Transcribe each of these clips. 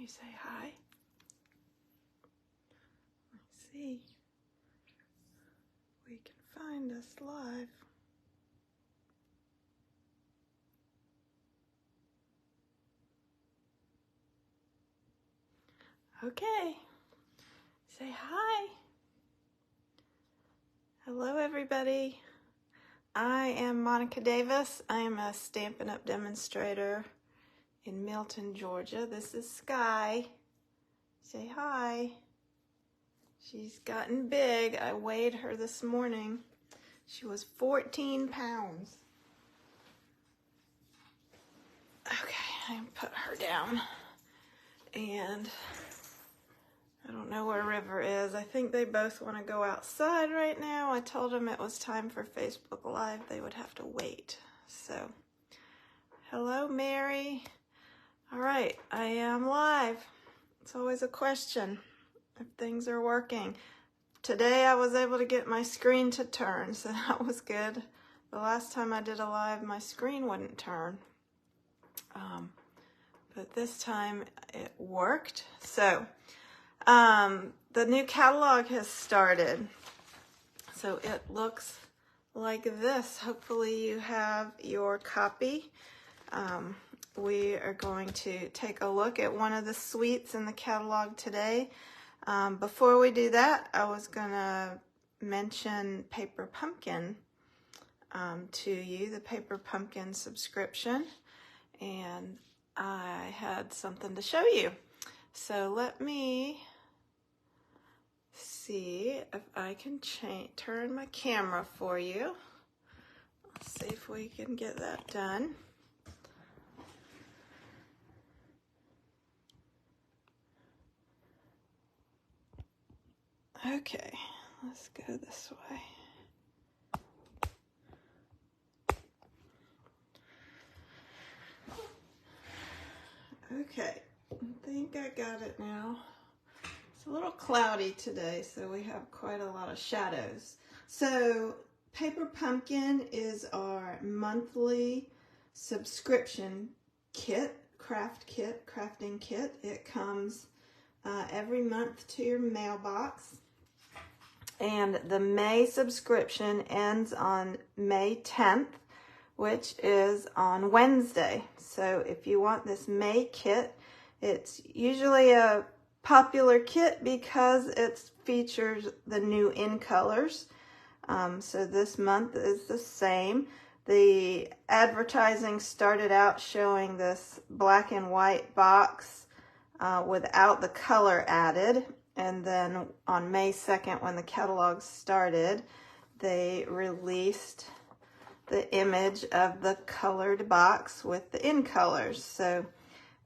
you say hi? Let's see. We can find us live. Okay. Say hi. Hello, everybody. I am Monika Davis. I am a Stampin' Up! Demonstrator in Milton, Georgia. This is Sky. Say hi. She's gotten big. I weighed her this morning. She was 14 pounds. Okay, I can put her down. And I don't know where River is. I think they both want to go outside right now. I told them it was time for Facebook Live. They would have to wait. So, hello, Mary. All right, I am live. It's always a question if things are working. Today I was able to get my screen to turn, so that was good. The last time I did a live, my screen wouldn't turn. But this time it worked. So, the new catalog has started. So it looks like this. Hopefully you have your copy. We are going to take a look at one of the suites in the catalog today. Before we do that, I was gonna mention Paper Pumpkin to you, the Paper Pumpkin subscription, and I had something to show you. So let me see if I can turn my camera for you. Let's see if we can get that done. Okay, let's go this way. Okay, I think I got it now. It's a little cloudy today, so we have quite a lot of shadows. So, Paper Pumpkin is our monthly subscription kit, crafting kit. It comes every month to your mailbox. And the May subscription ends on May 10th, which is on Wednesday. So if you want this May kit, it's usually a popular kit because it features the new InColors. So this month is the same. The advertising started out showing this black and white box without the color added. And then on May 2nd, when the catalog started, they released the image of the colored box with the InColors. So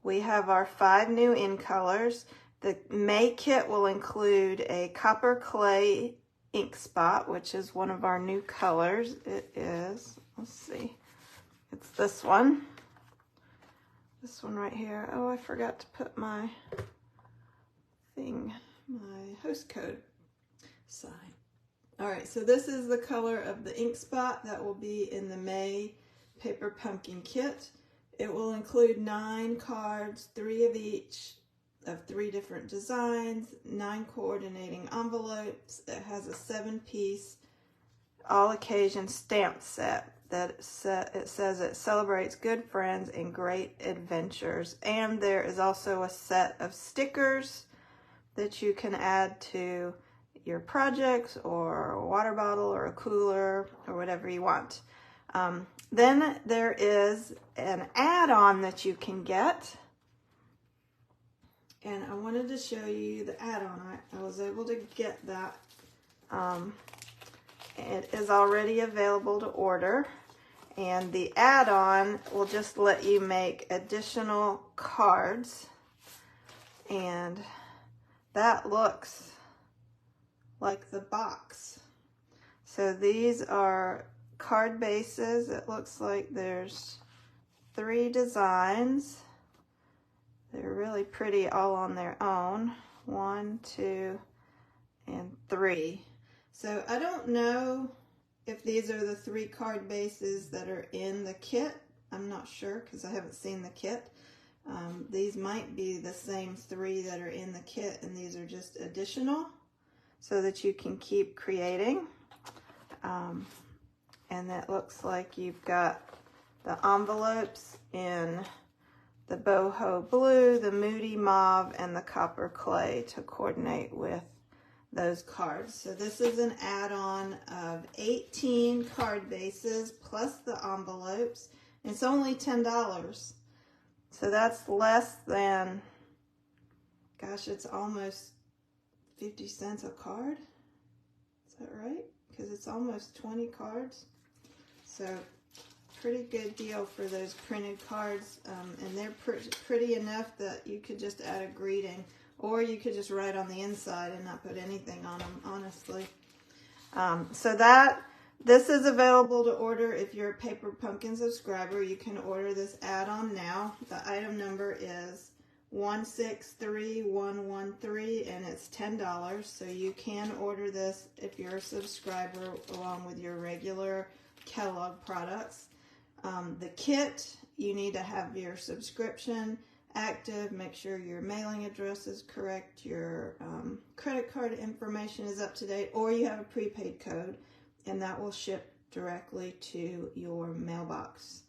we have our 5 new InColors. The May kit will include a copper clay ink spot, which is one of our new colors. It is, let's see, it's this one. This one right here. Oh, I forgot to put my thing, my host code sign. All right, so this is the color of the ink spot that will be in the May Paper Pumpkin kit. It will include 9 cards, 3 of each, of 3 different designs, 9 coordinating envelopes. It has a 7-piece all occasion stamp set that it says it celebrates good friends and great adventures. And there is also a set of stickers that you can add to your projects or a water bottle or a cooler or whatever you want. Then there is an add-on that you can get. And I wanted to show you the add-on. I was able to get that. It is already available to order. And the add-on will just let you make additional cards. And that looks like the box. So these are card bases. It looks like there's 3 designs. They're really pretty all on their own. 1, 2, and 3. So I don't know if these are the 3 card bases that are in the kit. I'm not sure because I haven't seen the kit. These might be the same 3 that are in the kit, and these are just additional so that you can keep creating. And it looks like you've got the envelopes in the Boho blue, the Moody mauve, and the copper clay to coordinate with those cards. So this is an add-on of 18 card bases plus the envelopes. It's only $10. So that's less than, gosh, it's almost 50 cents a card. Is that right? Because it's almost 20 cards. So pretty good deal for those printed cards. And they're pretty enough that you could just add a greeting, or you could just write on the inside and not put anything on them, honestly. This is available to order if you're a Paper Pumpkin subscriber. You can order this add-on now. The item number is 163113, and it's $10. So you can order this if you're a subscriber along with your regular catalog products. The kit, you need to have your subscription active, make sure your mailing address is correct, your credit card information is up to date, or you have a prepaid code, and that will ship directly to your mailbox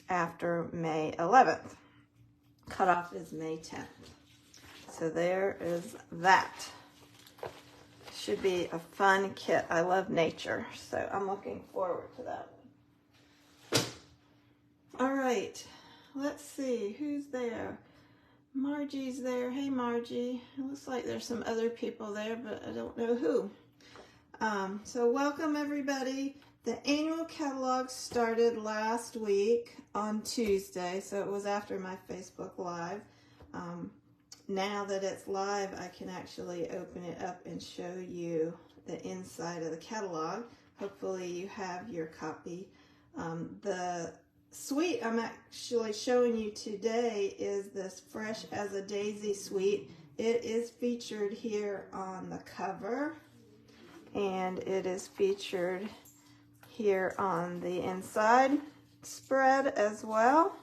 after May 11th. Cutoff is May 10th. So there is that. Should be a fun kit. I love nature, so I'm looking forward to that one. All right, let's see who's there. Margie's there. Hey, Margie. It looks like there's some other people there, but I don't know who. So welcome, everybody. The annual catalog started last week on Tuesday, so it was after my Facebook Live. Now that it's live, I can actually open it up and show you the inside of the catalog. Hopefully you have your copy. The suite I'm actually showing you today is this Fresh as a Daisy suite. It is featured here on the cover, and it is featured here on the inside spread as well.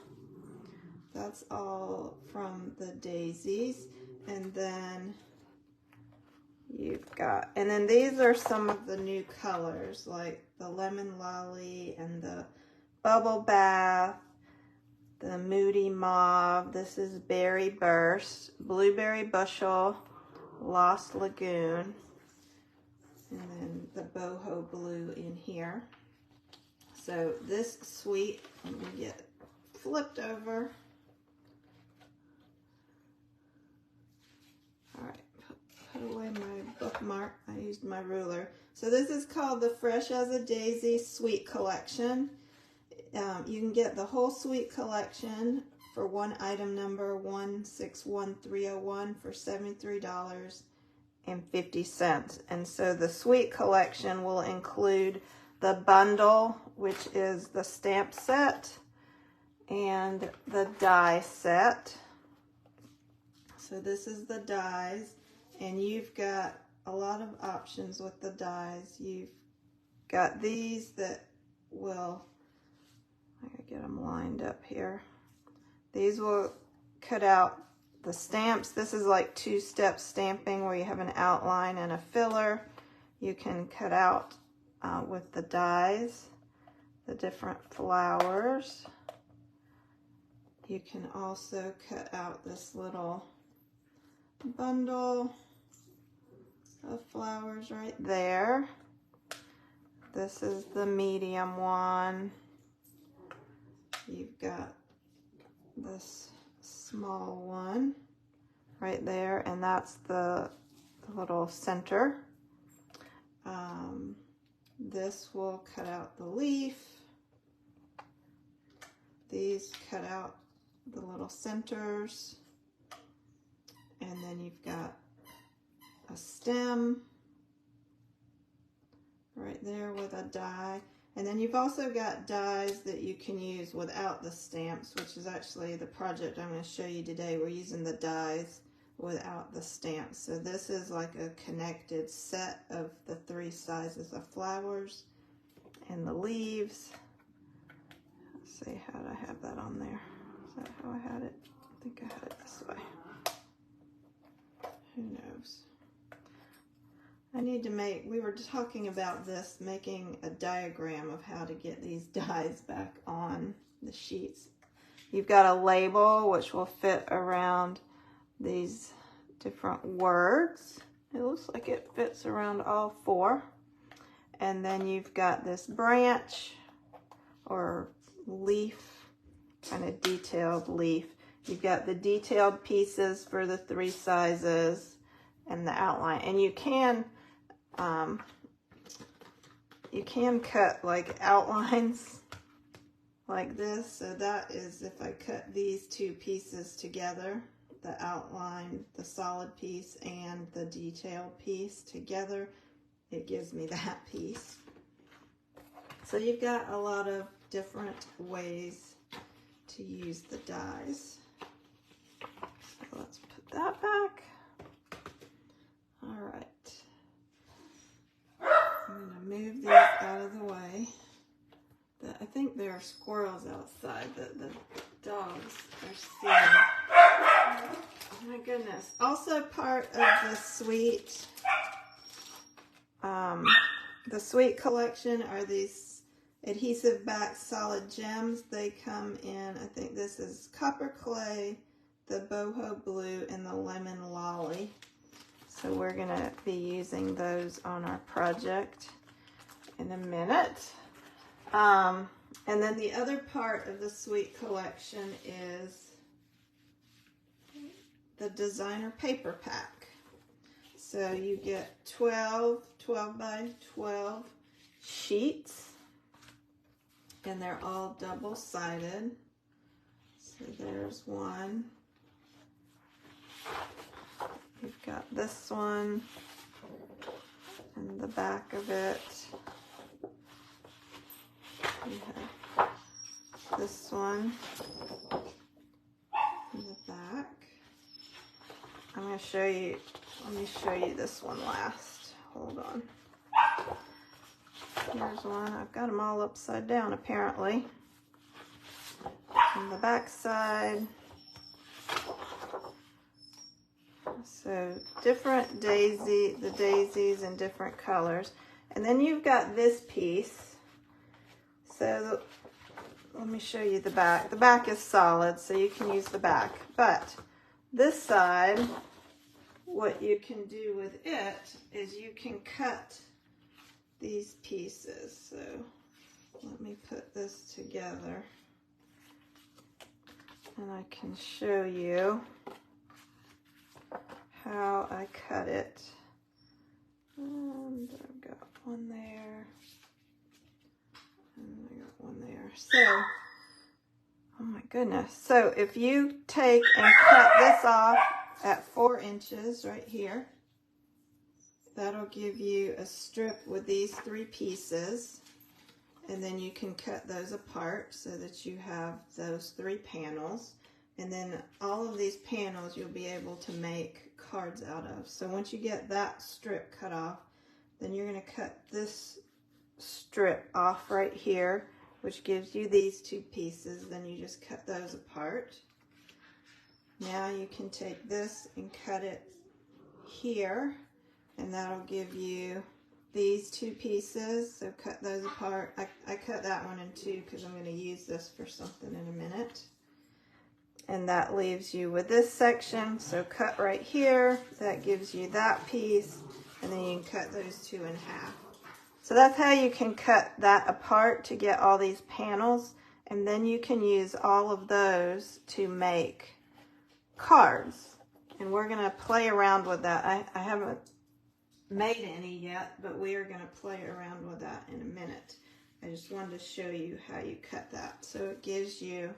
That's all from the daisies. And then you've got, and then these are some of the new colors, like the Lemon Lolly and the Bubble Bath, the Moody Mauve. This is Berry Burst, Blueberry Bushel, Lost Lagoon, and then the Boho Blue in here. So this suite, let me get flipped over. All right, put away my bookmark. I used my ruler. So this is called the Fresh as a Daisy Suite Collection. You can get the whole suite collection for one item number 161301 for $73.50. And so the suite collection will include the bundle, which is the stamp set, and the die set. So this is the dies, and you've got a lot of options with the dies. You've got these that will, I gotta get them lined up here. These will cut out the stamps. This is like two-step stamping where you have an outline and a filler. You can cut out with the dies the different flowers. You can also cut out this little bundle of flowers right there. This is the medium one. You've got this small one right there, and that's the little center. This will cut out the leaf. These cut out the little centers. And then you've got a stem right there with a die. And then you've also got dies that you can use without the stamps, which is actually the project I'm going to show you today. We're using the dies without the stamps. So this is like a connected set of the 3 sizes of flowers and the leaves. Let's see how to have that on there. that how I had it? I think I had it this way. Who knows? I need to make, we were talking about this, making a diagram of how to get these dies back on the sheets. You've got a label which will fit around these different words. It looks like it fits around all 4. And then you've got this branch or leaf, kind of detailed leaf. You've got the detailed pieces for the 3 sizes and the outline. And you can cut like outlines like this. So that is if I cut these 2 pieces together, the outline, the solid piece and the detailed piece together, it gives me that piece. So you've got a lot of different ways to use the dies. So let's put that back. All right. I'm going to move these out of the way. I think there are squirrels outside that the dogs are seeing. Oh my goodness. Also part of the Sweet collection are these adhesive-backed solid gems. They come in, I think this is copper clay, the boho blue, and the lemon lolly. So we're going to be using those on our project in a minute. And then the other part of the Sweet collection is the designer paper pack. So you get 12 by 12 sheets, and they're all double-sided. So there's one. You've got this one and the back of it. You have this one in the back. I'm going to show you, let me show you this one last. Hold on. Here's one. I've got them all upside down apparently. On the back side. So different the daisies in different colors. And then you've got this piece. So let me show you the back. The back is solid, so you can use the back. But this side, what you can do with it is you can cut these pieces. So let me put this together and I can show you how I cut it. And I've got one there, and I got one there. So, oh my goodness. So if you take and cut this off at 4 inches right here, that'll give you a strip with these 3 pieces. And then you can cut those apart so that you have those 3 panels. And then all of these panels you'll be able to make cards out of. So once you get that strip cut off, then you're going to cut this strip off right here, which gives you these 2 pieces. Then you just cut those apart. Now you can take this and cut it here, and that'll give you these 2 pieces. So cut those apart. I cut that one in 2 because I'm going to use this for something in a minute. And that leaves you with this section. So cut right here, that gives you that piece, and then you can cut those 2 in half. So that's how you can cut that apart to get all these panels, and then you can use all of those to make cards. And we're going to play around with that. I haven't made any yet, but we are going to play around with that in a minute. I just wanted to show you how you cut that. So it gives you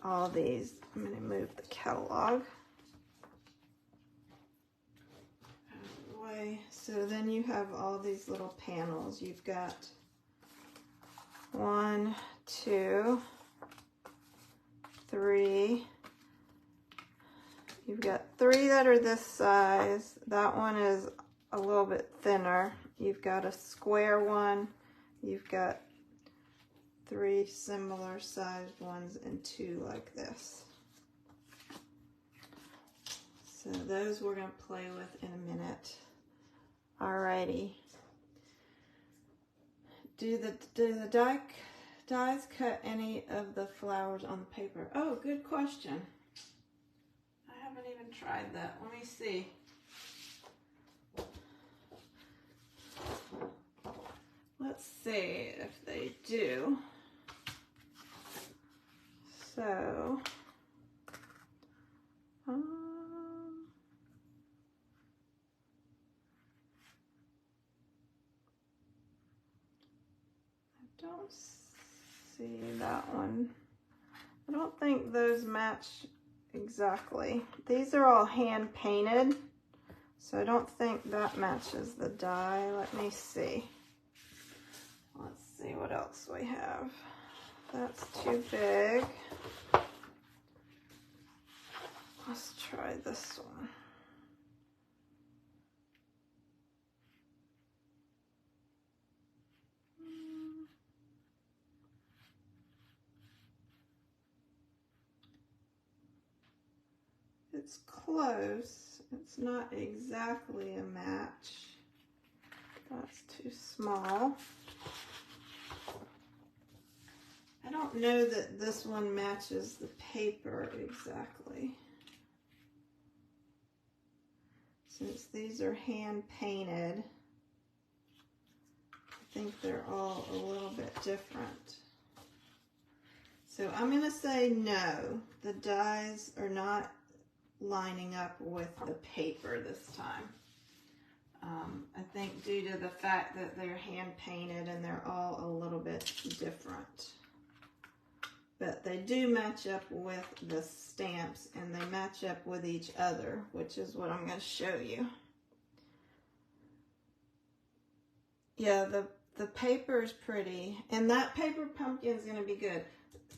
all these. I'm going to move the catalog out of the way. So then you have all these little panels. You've got 1, 2, 3. You've got 3 that are this size. That one is a little bit thinner. You've got a square one. You've got 3 similar sized ones and 2 like this. So those we're going to play with in a minute. Alrighty. Do the dies cut any of the flowers on the paper? Oh, good question. I haven't even tried that. Let me see. Let's see if they do. So, I don't see that one. I don't think those match exactly. These are all hand painted, so I don't think that matches the die. Let me see. Let's see what else we have. That's too big. Let's try this one. It's close. It's not exactly a match. That's too small. I don't know that this one matches the paper exactly. Since these are hand painted, I think they're all a little bit different. So I'm going to say no, the dies are not lining up with the paper this time. I think due to the fact that they're hand painted and they're all a little bit different. But they do match up with the stamps and they match up with each other, which is what I'm going to show you. Yeah, the paper is pretty, and that paper pumpkin is going to be good.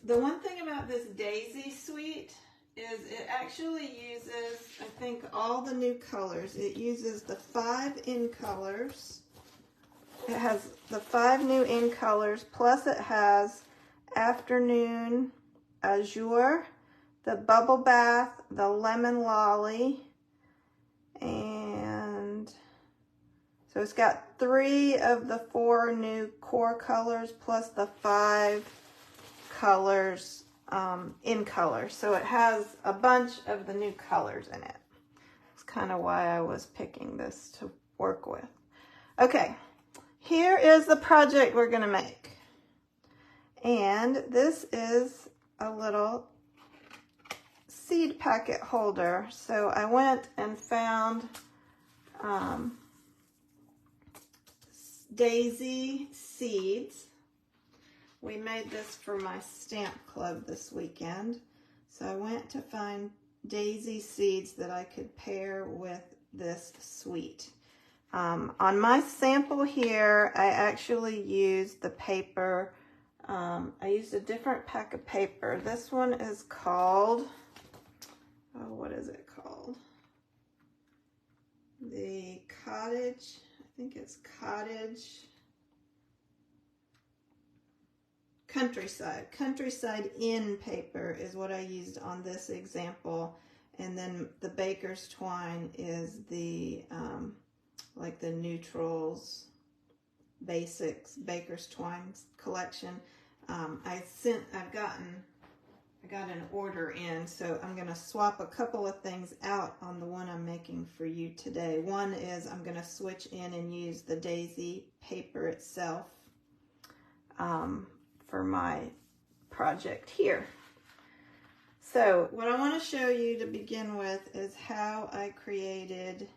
The one thing about this daisy suite is it actually uses, I think, all the new colors. It uses the 5 InColors. It has the 5 new InColors, plus it has Afternoon Azure, the Bubble Bath, the Lemon Lolly, and so it's got 3 of the 4 new core colors plus the 5 colors InColor. So it has a bunch of the new colors in it. That's kind of why I was picking this to work with. Okay, here is the project we're going to make. And this is a little seed packet holder. So I went and found daisy seeds. We made this for my stamp club this weekend. So I went to find daisy seeds that I could pair with this suite. On my sample here, I actually used the paper. I used a different pack of paper. This one is called, oh, what is it called? The Cottage, I think it's Cottage Countryside. Countryside In paper is what I used on this example. And then the Baker's Twine is the, like the Neutrals Basics Baker's Twine collection. I got an order in, so I'm going to swap a couple of things out on the one I'm making for you today. One is I'm going to switch in and use the daisy paper itself for my project here. So what I want to show you to begin with is how I created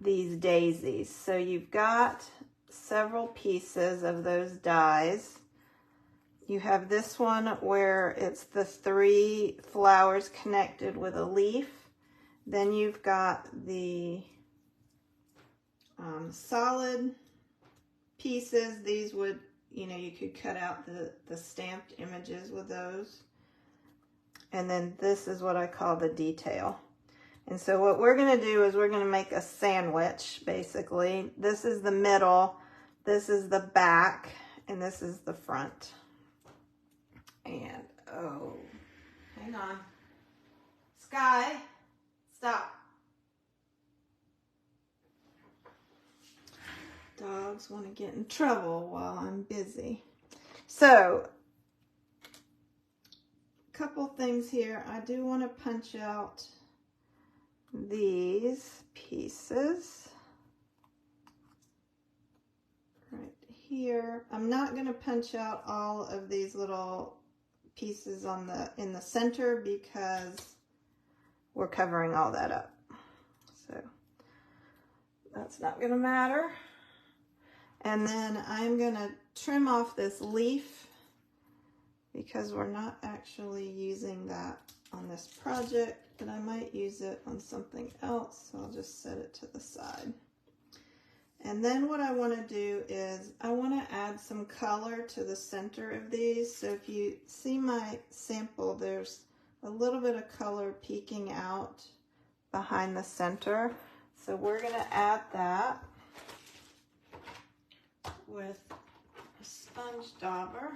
these daisies. So you've got several pieces of those dies. You have this one where it's the 3 flowers connected with a leaf. Then you've got the solid pieces. These would, you know, you could cut out the stamped images with those. And then this is what I call the detail. And so what we're going to do is we're going to make a sandwich, basically. This is the middle, this is the back, and this is the front. And, oh, hang on. Sky, stop. Dogs want to get in trouble while I'm busy. So, a couple things here. I do want to punch out these pieces right here. I'm not going to punch out all of these little pieces on in the center because we're covering all that up. So that's not going to matter. And then I'm going to trim off this leaf because we're not actually using that on this project, but I might use it on something else, so I'll just set it to the side. And then what I want to do is I want to add some color to the center of these. So if you see my sample, there's a little bit of color peeking out behind the center. So we're going to add that with a sponge dauber,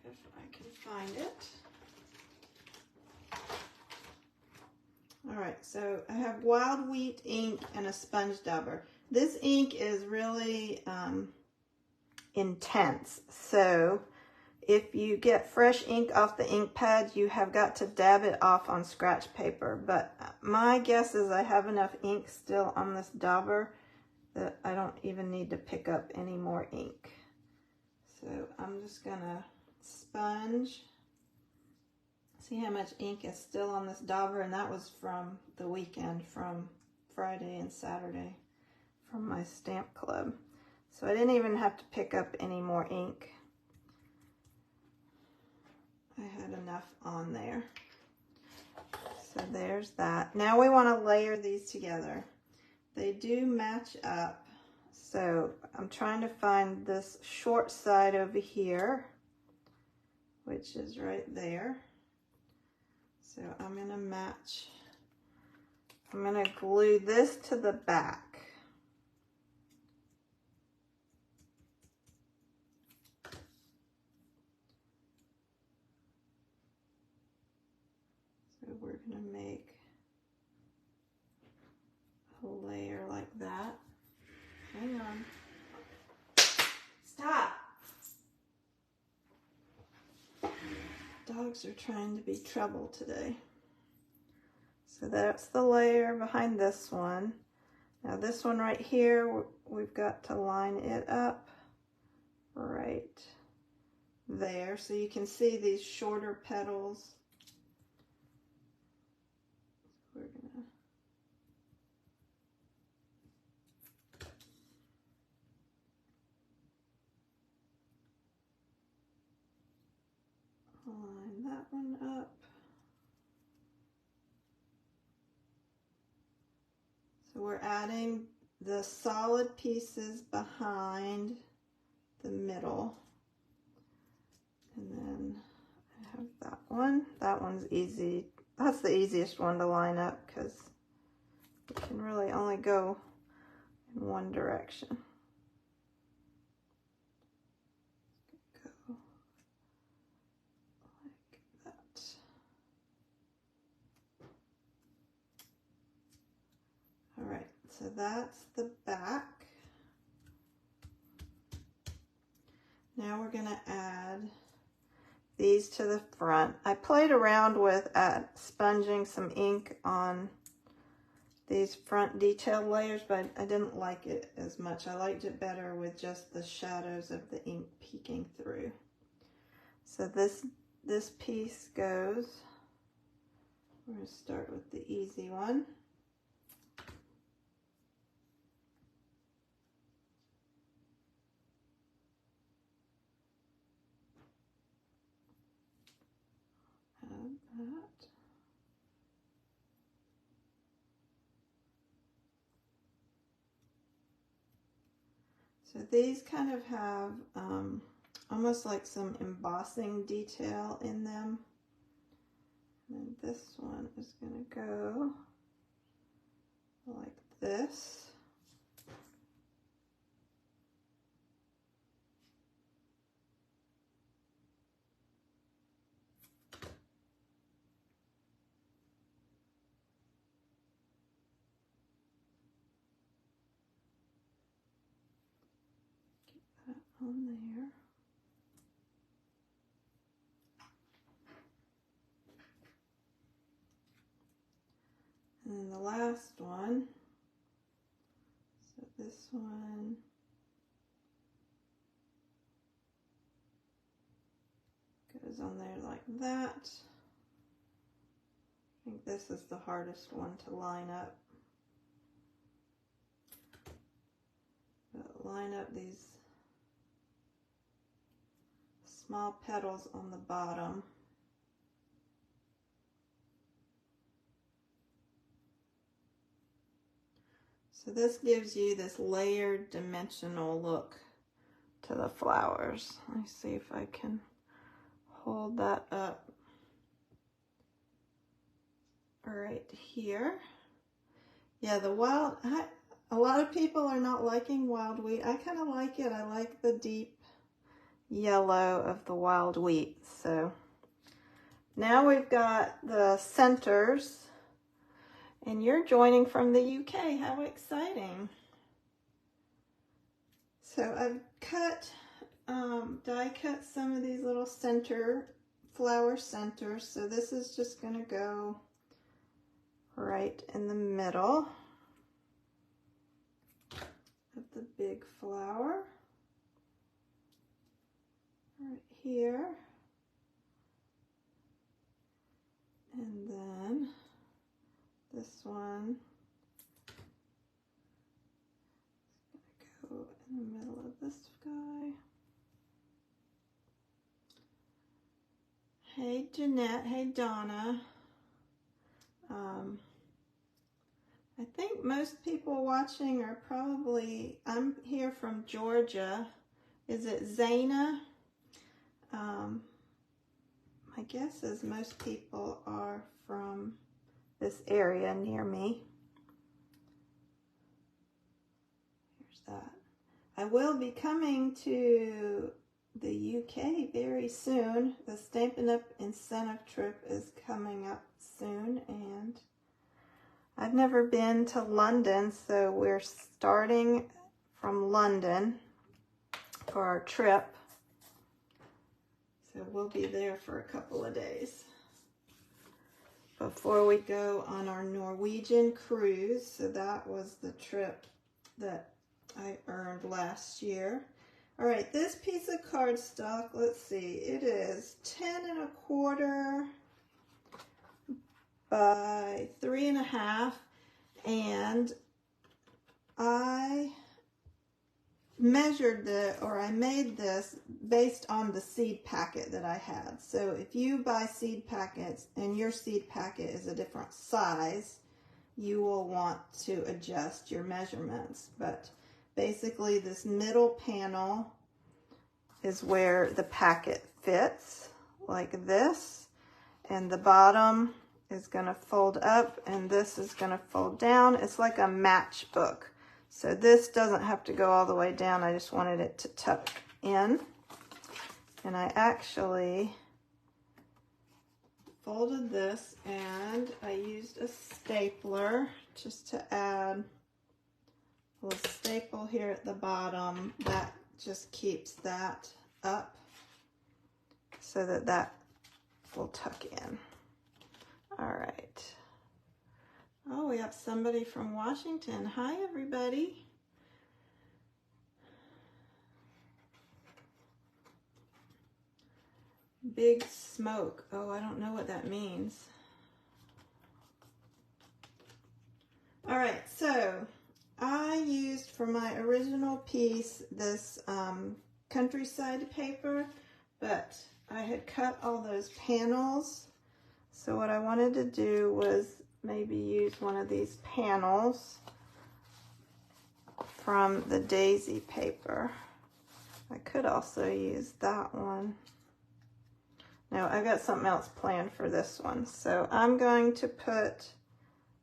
if I can find it. All right, so I have wild wheat ink and a sponge dauber. This ink is really intense, so if you get fresh ink off the ink pad, you have got to dab it off on scratch paper. But my guess is I have enough ink still on this dauber that I don't even need to pick up any more ink. So I'm just gonna sponge. See how much ink is still on this dauber, and that was from the weekend, from Friday and Saturday from my stamp club. So I didn't even have to pick up any more ink. I had enough on there. So there's that. Now we want to layer these together. They do match up. So I'm trying to find this short side over here, which is right there. So I'm going to match. I'm going to glue this to the back. So we're going to make a layer like that. Hang on. Stop! Dogs are trying to be trouble today. So that's the layer behind this one. Now this one right here, we've got to line it up right there. So you can see these shorter petals. We're gonna line that one up. So we're adding the solid pieces behind the middle. And then I have that one. That one's easy. That's the easiest one to line up because it can really only go in one direction. Go like that. All right, so that's the back. Now we're gonna add these to the front. I played around with sponging some ink on these front detail layers, but I didn't like it as much. I liked it better with just the shadows of the ink peeking through. So this piece goes, we're gonna start with the easy one. That. So these kind of have almost like some embossing detail in them. And this one is going to go like this. on there. And then the last one, so this one, goes on there like that. I think this is the hardest one to line up. But line up these small petals on the bottom. So this gives you this layered dimensional look to the flowers. Let me see if I can hold that up right here. Yeah, the wild, a lot of people are not liking wild wheat. I kind of like it. I like the deep yellow of the wild wheat. So now we've got the centers, and you're joining from the UK. How exciting. So I've cut, die cut some of these little flower centers. So this is just going to go right in the middle of the big flower. Right here. And then this one is going to go in the middle of this guy. Hey Jeanette, hey Donna. I think most people watching are probably, I'm here from Georgia. Is it Zana? My guess is most people are from this area near me. Here's that. I will be coming to the UK very soon. The Stampin' Up incentive trip is coming up soon, and I've never been to London, so we're starting from London for our trip. So we'll be there for a couple of days before we go on our Norwegian cruise. So that was the trip that I earned last year. All right, this piece of cardstock, let's see, it is 10 1/4 by 3 1/2, and I measured I made this based on the seed packet that I had. So if you buy seed packets and your seed packet is a different size, you will want to adjust your measurements. But basically this middle panel is where the packet fits, like this, and the bottom is going to fold up and this is going to fold down. It's like a matchbook. So this doesn't have to go all the way down. I just wanted it to tuck in. And I actually folded this and I used a stapler just to add a little staple here at the bottom. That just keeps that up so that that will tuck in. All right. Oh, we have somebody from Washington. Hi, everybody. Big smoke. Oh, I don't know what that means. All right, so I used for my original piece this countryside paper, but I had cut all those panels. So what I wanted to do was maybe use one of these panels from the daisy paper. I could also use that one. No, I've got something else planned for this one. So I'm going to put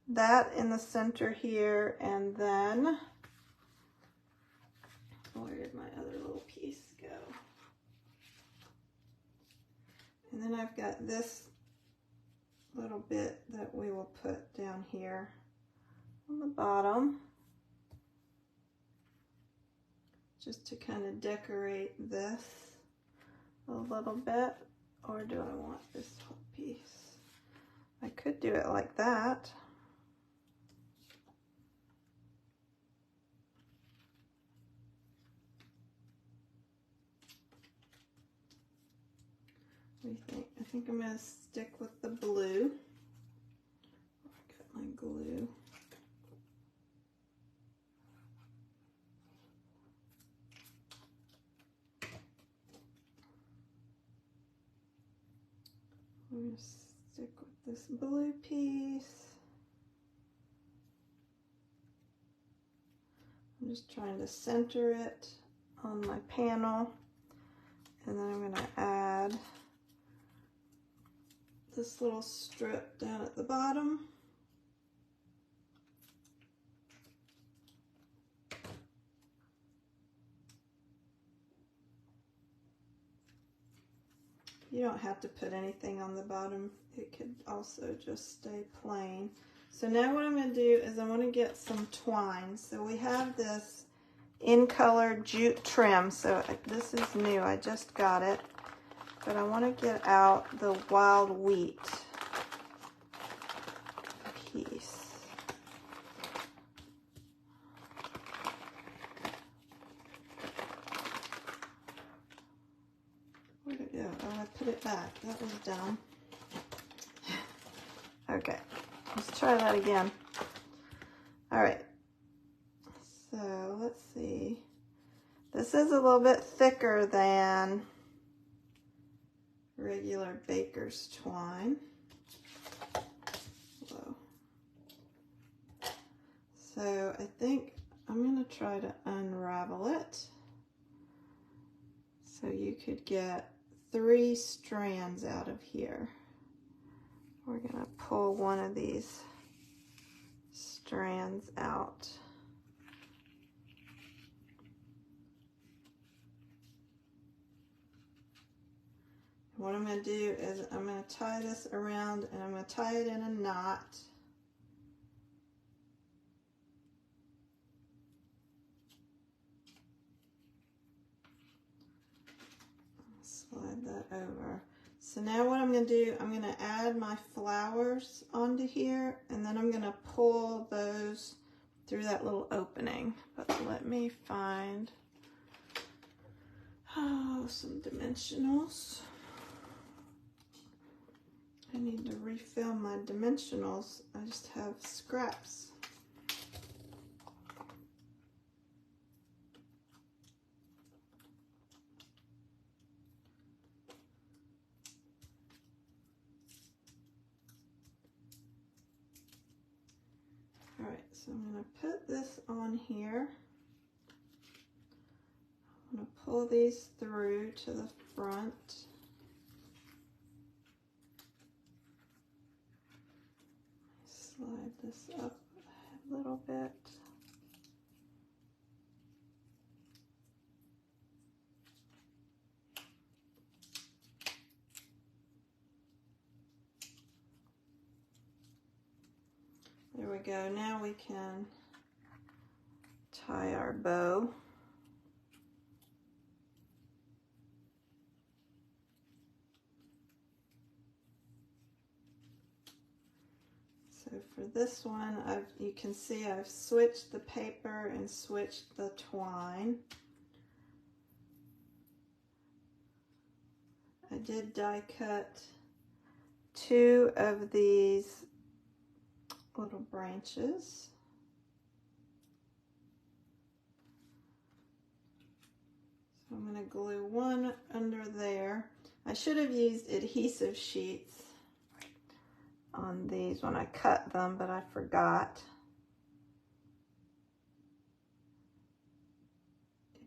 that in the center here, and then, where did my other little piece go? And then I've got this little bit that we will put down here on the bottom, just to kind of decorate this a little bit. Or do I want this whole piece? I could do it like that. What do you think? I think I'm going to stick with the blue. I got my glue. I'm going to stick with this blue piece. I'm just trying to center it on my panel. And then I'm going to add this little strip down at the bottom. You don't have to put anything on the bottom. It could also just stay plain. So now what I'm going to do is I want to get some twine. So we have this InColor Jute trim. So this is new. I just got it. But I want to get out the wild wheat piece. Where'd it go? Oh, I put it back. That was dumb. Okay, let's try that again. All right, so let's see. This is a little bit thicker than regular baker's twine. Whoa. So I think I'm going to try to unravel it. So you could get 3 strands out of here. We're going to pull one of these strands out. What I'm going to do is I'm going to tie this around and I'm going to tie it in a knot. Slide that over. So now what I'm going to do, I'm going to add my flowers onto here and then I'm going to pull those through that little opening. But let me find some dimensionals. I need to refill my dimensionals. I just have scraps. All right, so I'm going to put this on here. I'm going to pull these through to the front. Slide this up a little bit. There we go. Now we can tie our bow. So for this one, you can see I've switched the paper and switched the twine. I did die cut 2 of these little branches. So I'm going to glue one under there. I should have used adhesive sheets on these when I cut them, but I forgot.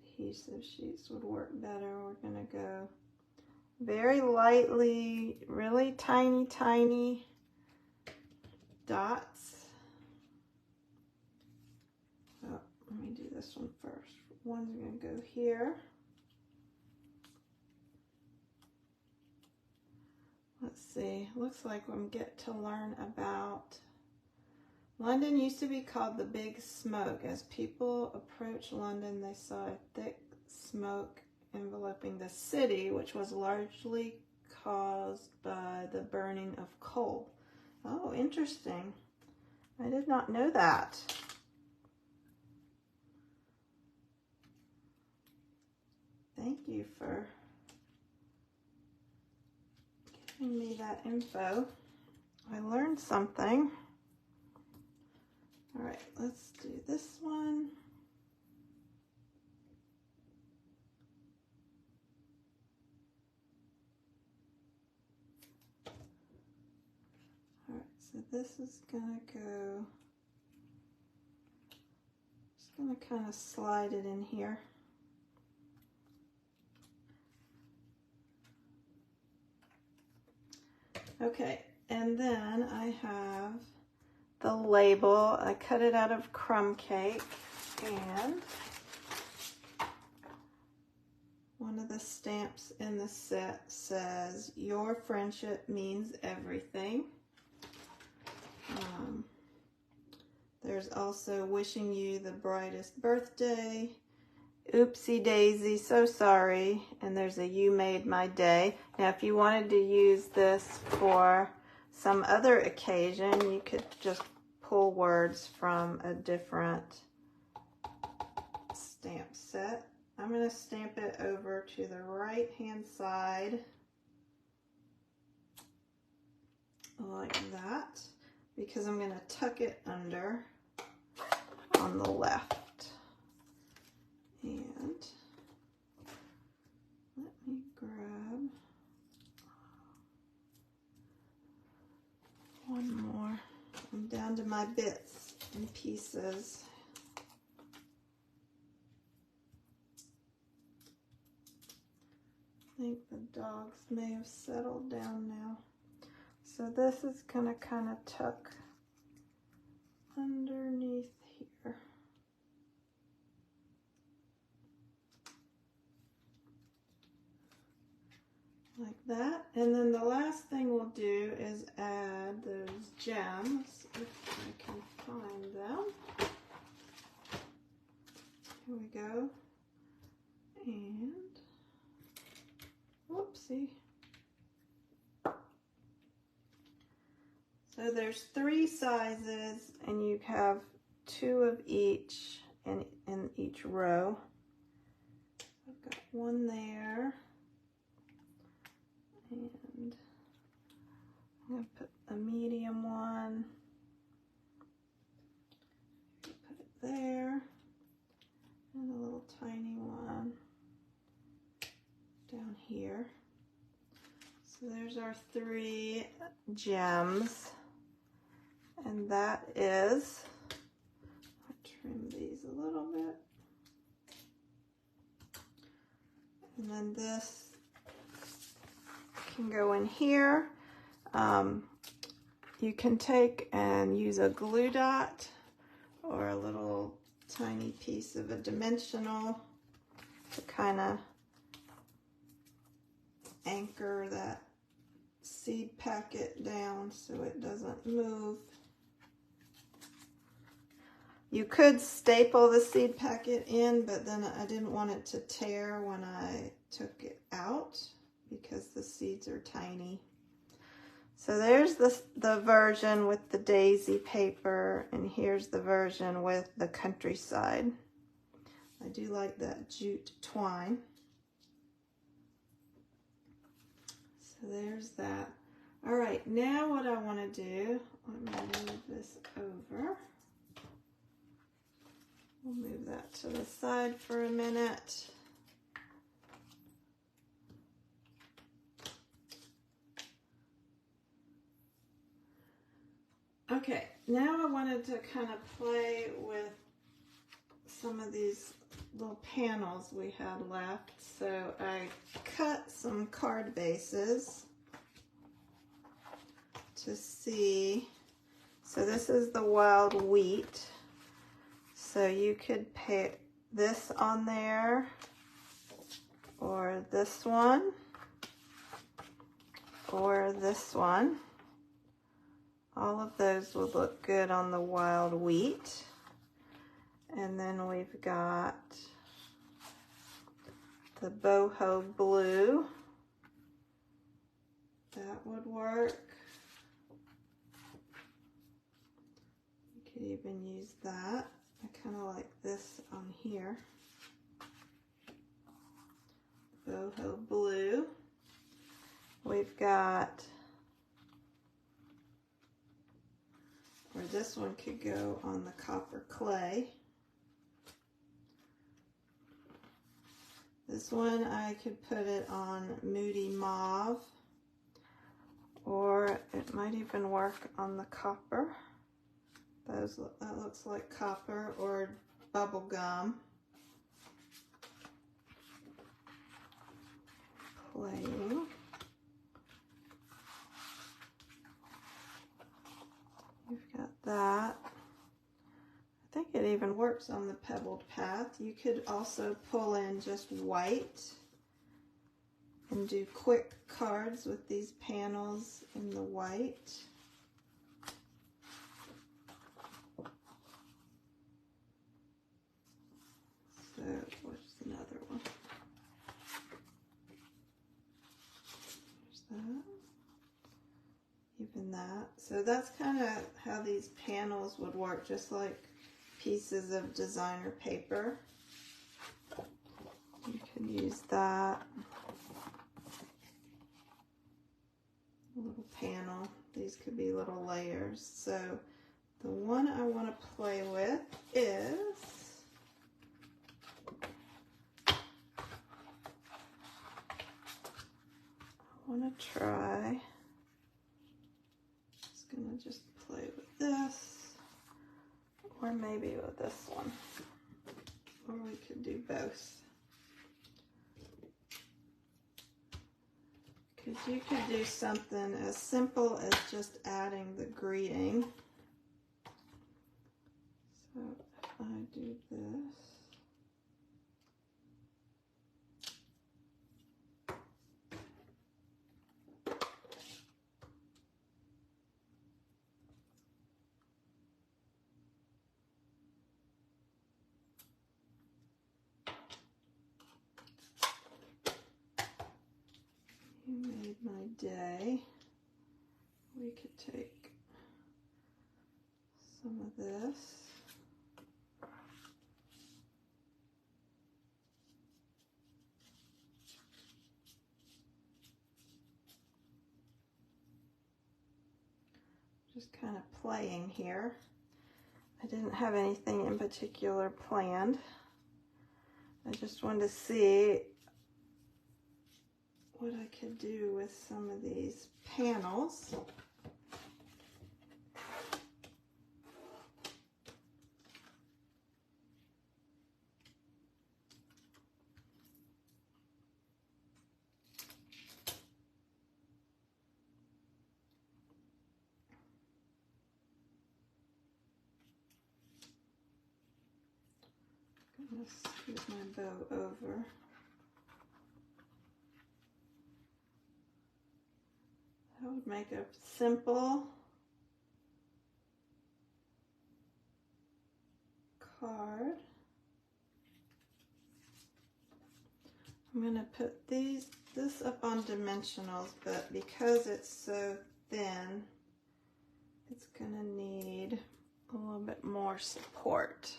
Adhesive sheets would work better. We're going to go very lightly, really tiny, tiny dots. Oh, let me do this one first. One's going to go here. Let's see, looks like we get to learn about London used to be called the Big Smoke. As people approached London, they saw a thick smoke enveloping the city, which was largely caused by the burning of coal. Oh, interesting. I did not know that. Thank you for giving me that info. I learned something. All right, let's do this one. All right, so this is gonna go, just gonna kind of slide it in here. Okay, and then I have the label. I cut it out of crumb cake, and one of the stamps in the set says, "Your friendship means everything." There's also "Wishing you the brightest birthday," "Oopsie daisy, so sorry," and there's a "You made my day." Now, if you wanted to use this for some other occasion, you could just pull words from a different stamp set. I'm going to stamp it over to the right hand side like that, because I'm going to tuck it under on the left. And let me grab one more. I'm down to my bits and pieces. I think the dogs may have settled down now. So this is going to kind of tuck underneath here. Like that. And then the last thing we'll do is add those gems, if I can find them. Here we go. And, whoopsie. So there's 3 sizes, and you have 2 of each in each row. I've got one there. And I'm going to put a medium one, put it there, and a little tiny one down here. So there's our 3 gems, and that is, I'll trim these a little bit, and then this can go in here. You can take and use a glue dot or a little tiny piece of a dimensional to kind of anchor that seed packet down so it doesn't move. You could staple the seed packet in, but then I didn't want it to tear when I took it out, because the seeds are tiny. So there's the version with the daisy paper, and here's the version with the countryside. I do like that jute twine. So there's that. All right, now what I want to do, let me move this over. We'll move that to the side for a minute. Okay, now I wanted to kind of play with some of these little panels we had left. So I cut some card bases to see. So this is the wild wheat. So you could put this on there, or this one, or this one. All of those would look good on the wild wheat. And then we've got the Boho blue. That would work. You could even use that. I kind of like this on here. Boho blue. We've got, or this one could go on the copper clay. This one I could put it on Moody Mauve, or it might even work on the copper. That looks like copper, or bubble gum. Playing. You've got that. I think it even works on the pebbled path. You could also pull in just white and do quick cards with these panels in the white. So what's another one? There's that. Even that. So that's kind of how these panels would work, just like pieces of designer paper. You could use that. A little panel. These could be little layers. So the one I want to play with is I want to try. Just gonna just play with this. Or maybe with this one. Or we could do both. Because you could do something as simple as just adding the greeting. So if I do this. You made my day. We could take some of this. Just kind of playing here. I didn't have anything in particular planned. I just wanted to see what I could do with some of these panels. I'm going to scoot my bow over. That would make a simple card. I'm going to put this up on dimensionals, but because it's so thin, it's going to need a little bit more support.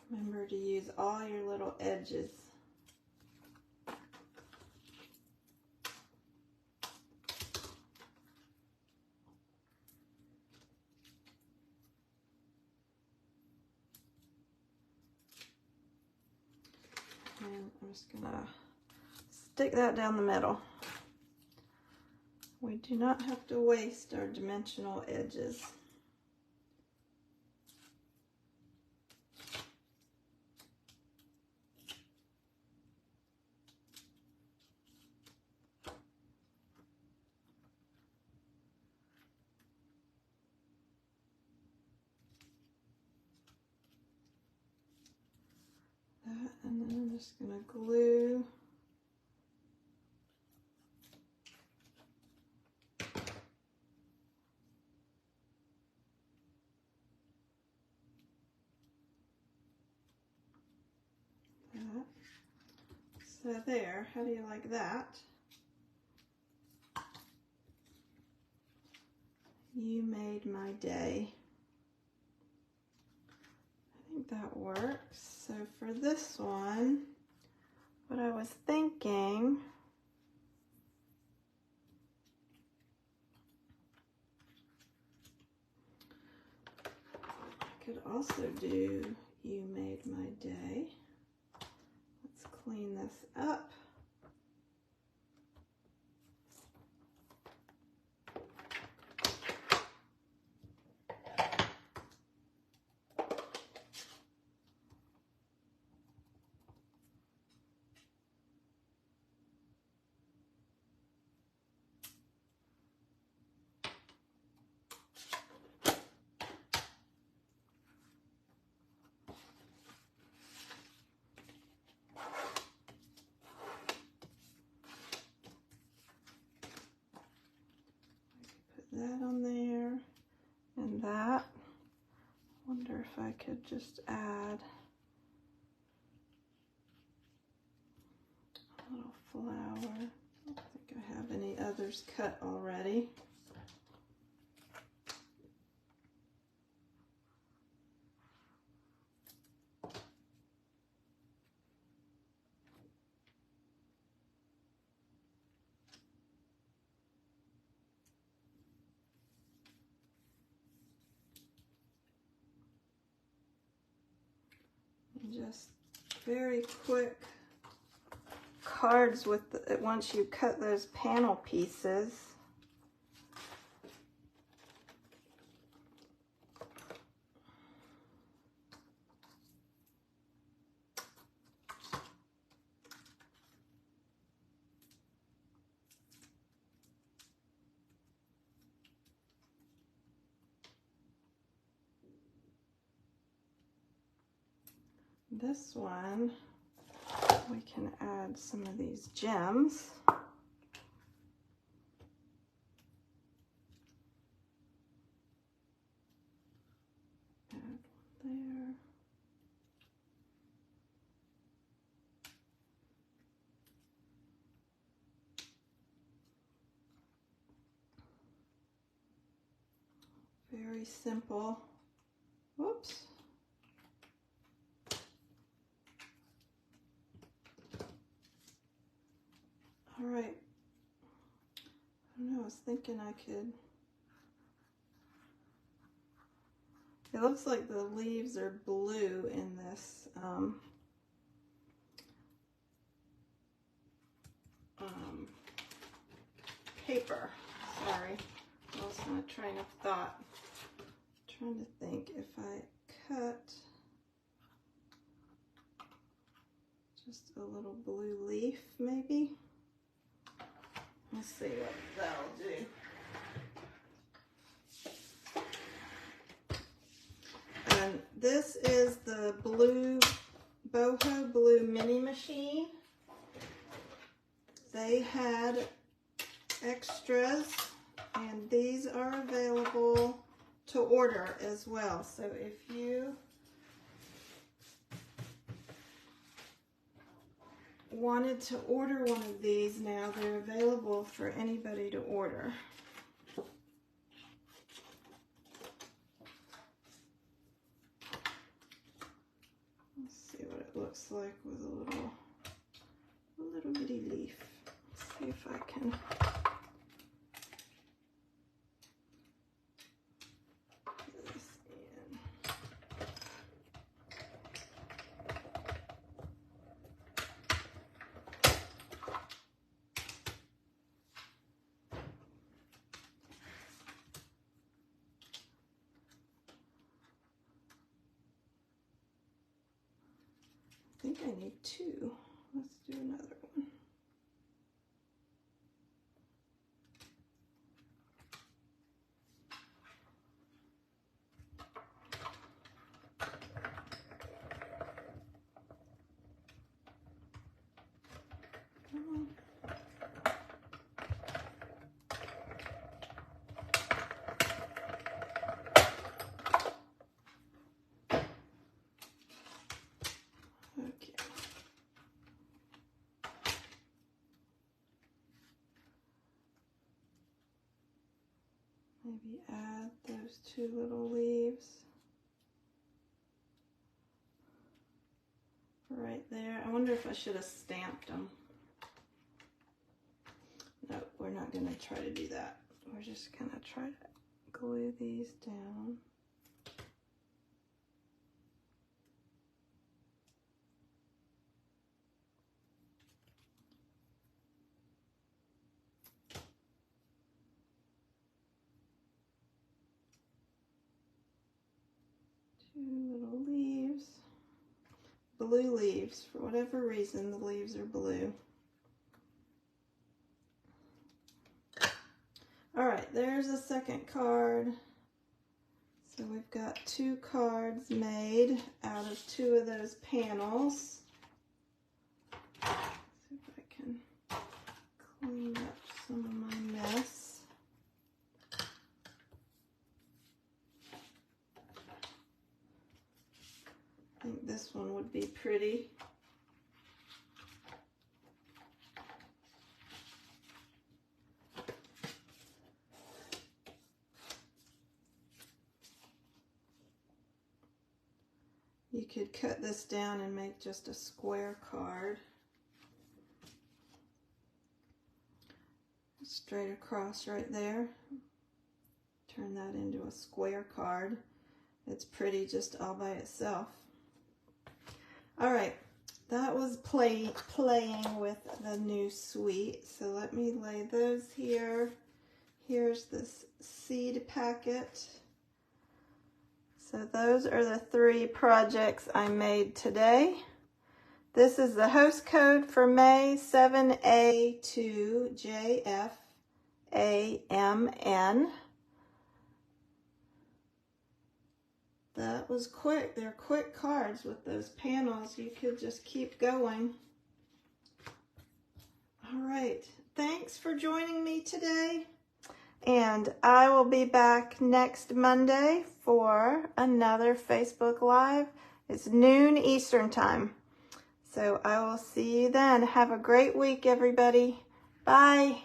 Remember to use all your little edges. And I'm just gonna stick that down the middle. We do not have to waste our dimensional edges. I'm just going to glue that. So there, how do you like that? You made my day. I think that works. So for this one, what I was thinking, I could also do You Made My Day. Let's clean this up. That on there and that. Wonder if I could just add a little flower. I don't think I have any others cut already. Just very quick cards with once you cut those panel pieces. This one, we can add some of these gems. Add one there. Very simple. Whoops. All right, I don't know, I was thinking I could, it looks like the leaves are blue in this paper. Sorry, I lost my train of thought. I'm trying to think if I cut just a little blue leaf maybe. Let's see what that'll do. And this is the blue Boho blue mini machine. They had extras, and these are available to order as well. So if you wanted to order one of these now, they're available for anybody to order. Let's see what it looks like with a little bitty leaf. Let's see if I can. Put this in. I think I need two. Let's do another one. Maybe add those 2 little leaves right there. I wonder if I should have stamped them. No, we're not going to try to do that. We're just going to try to glue these down. Little leaves, blue leaves. For whatever reason, the leaves are blue. All right, there's a second card. So we've got 2 cards made out of 2 of those panels. Let's see if I can clean up some of my mess. I think this one would be pretty. You could cut this down and make just a square card. Straight across right there. Turn that into a square card. It's pretty just all by itself. All right, that was playing with the new suite. So let me lay those here. Here's this seed packet. So those are the 3 projects I made today. This is the host code for May 7A2JFAMN. That was quick. They're quick cards with those panels. You could just keep going. All right. Thanks for joining me today. And I will be back next Monday for another Facebook Live. It's noon Eastern time. So I will see you then. Have a great week, everybody. Bye.